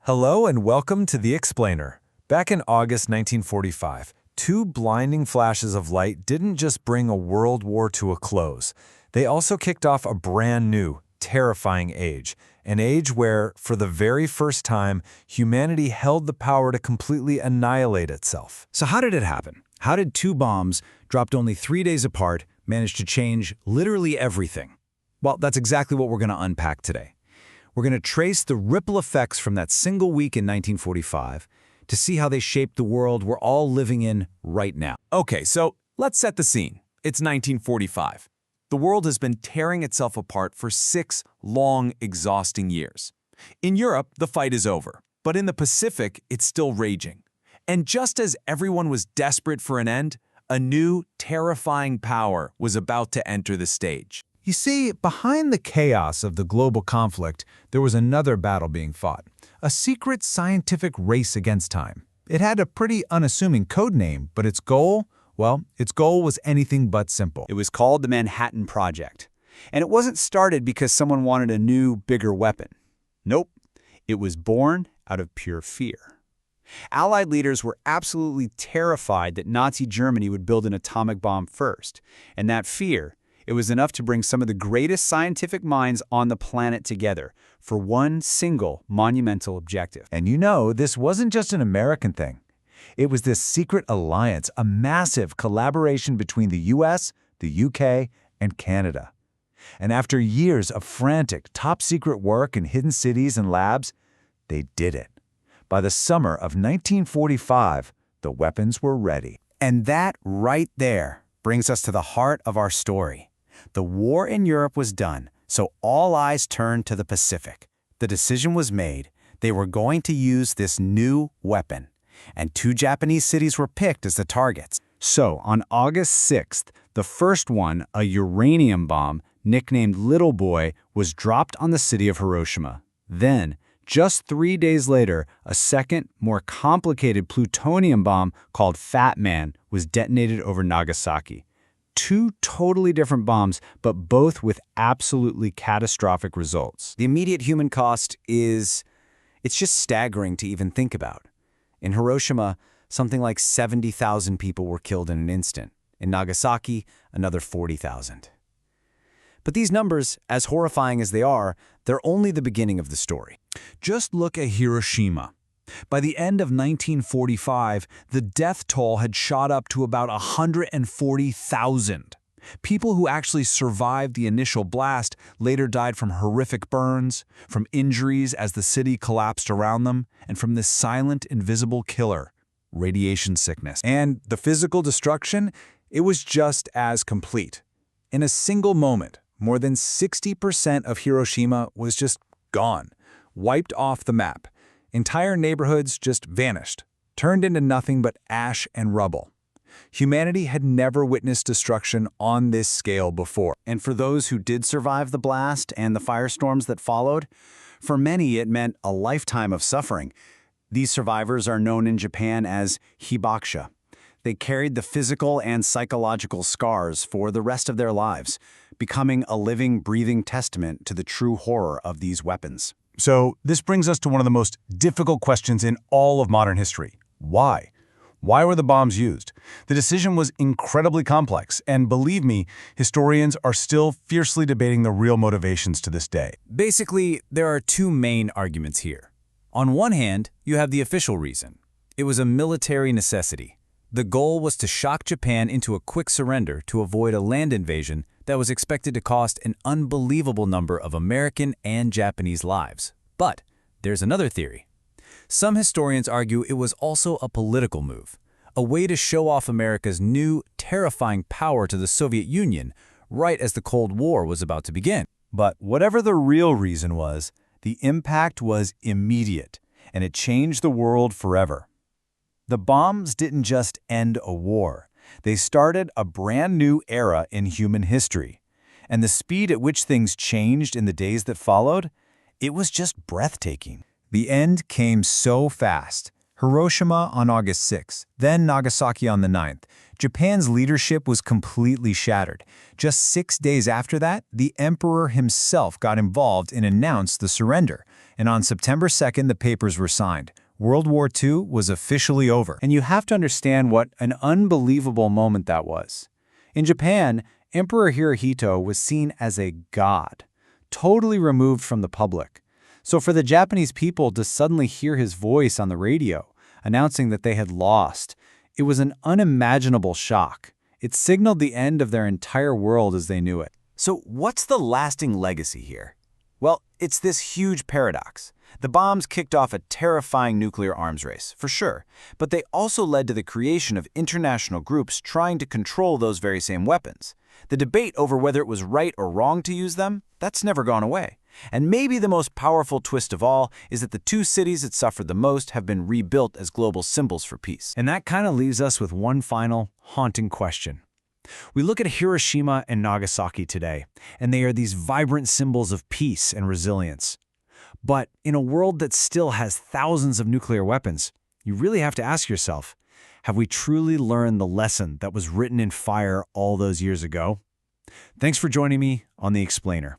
Hello and welcome to The Explainer. Back in August 1945, two blinding flashes of light didn't just bring a world war to a close. They also kicked off a brand new, terrifying age. An age where, for the very first time, humanity held the power to completely annihilate itself. So how did it happen? How did two bombs, dropped only 3 days apart, manage to change literally everything? Well, that's exactly what we're going to unpack today. We're going to trace the ripple effects from that single week in 1945 to see how they shaped the world we're all living in right now. Okay, so let's set the scene. It's 1945. The world has been tearing itself apart for 6 long, exhausting years. In Europe, the fight is over, but in the Pacific, it's still raging. And just as everyone was desperate for an end, a new, terrifying power was about to enter the stage. You see, behind the chaos of the global conflict, there was another battle being fought, a secret scientific race against time. It had a pretty unassuming code name, but its goal was anything but simple. It was called the Manhattan Project. And it wasn't started because someone wanted a new, bigger weapon. Nope, it was born out of pure fear. Allied leaders were absolutely terrified that Nazi Germany would build an atomic bomb first, and that fear, it was enough to bring some of the greatest scientific minds on the planet together for one single monumental objective. And this wasn't just an American thing. It was this secret alliance, a massive collaboration between the US, the UK, and Canada. And after years of frantic, top-secret work in hidden cities and labs, they did it. By the summer of 1945, the weapons were ready. And that right there brings us to the heart of our story. The war in Europe was done, so all eyes turned to the Pacific. The decision was made. They were going to use this new weapon, and 2 Japanese cities were picked as the targets. So, on August 6th, the first one, a uranium bomb, nicknamed Little Boy, was dropped on the city of Hiroshima. Then, just 3 days later, a second, more complicated plutonium bomb called Fat Man was detonated over Nagasaki. 2 totally different bombs, but both with absolutely catastrophic results. The immediate human cost it's just staggering to even think about. In Hiroshima, something like 70,000 people were killed in an instant. In Nagasaki, another 40,000. But these numbers, as horrifying as they are, they're only the beginning of the story. Just look at Hiroshima. By the end of 1945, the death toll had shot up to about 140,000. People who actually survived the initial blast later died from horrific burns, from injuries as the city collapsed around them, and from this silent, invisible killer, radiation sickness. And the physical destruction, it was just as complete. In a single moment, more than 60% of Hiroshima was just gone, wiped off the map. Entire neighborhoods just vanished, turned into nothing but ash and rubble. Humanity had never witnessed destruction on this scale before. And for those who did survive the blast and the firestorms that followed, for many it meant a lifetime of suffering. These survivors are known in Japan as hibakusha. They carried the physical and psychological scars for the rest of their lives, becoming a living, breathing testament to the true horror of these weapons. So this brings us to one of the most difficult questions in all of modern history. Why? Why were the bombs used? The decision was incredibly complex, and believe me, historians are still fiercely debating the real motivations to this day. Basically, there are 2 main arguments here. On one hand, you have the official reason. It was a military necessity. The goal was to shock Japan into a quick surrender to avoid a land invasion that was expected to cost an unbelievable number of American and Japanese lives. But there's another theory. Some historians argue it was also a political move, a way to show off America's new, terrifying power to the Soviet Union right as the Cold War was about to begin. But whatever the real reason was, the impact was immediate, and it changed the world forever. The bombs didn't just end a war. They started a brand new era in human history. And the speed at which things changed in the days that followed, it was just breathtaking. The end came so fast. Hiroshima on August 6, then Nagasaki on the 9th. Japan's leadership was completely shattered. Just 6 days after that, the emperor himself got involved and announced the surrender. And on September 2nd, the papers were signed. World War II was officially over. And you have to understand what an unbelievable moment that was. In Japan, Emperor Hirohito was seen as a god, totally removed from the public. So for the Japanese people to suddenly hear his voice on the radio, announcing that they had lost, it was an unimaginable shock. It signaled the end of their entire world as they knew it. So what's the lasting legacy here? Well, it's this huge paradox. The bombs kicked off a terrifying nuclear arms race, for sure, but they also led to the creation of international groups trying to control those very same weapons. The debate over whether it was right or wrong to use them, that's never gone away. And maybe the most powerful twist of all is that the two cities that suffered the most have been rebuilt as global symbols for peace. And that kind of leaves us with one final, haunting question. We look at Hiroshima and Nagasaki today, and they are these vibrant symbols of peace and resilience. But in a world that still has thousands of nuclear weapons, you really have to ask yourself, have we truly learned the lesson that was written in fire all those years ago? Thanks for joining me on The Explainer.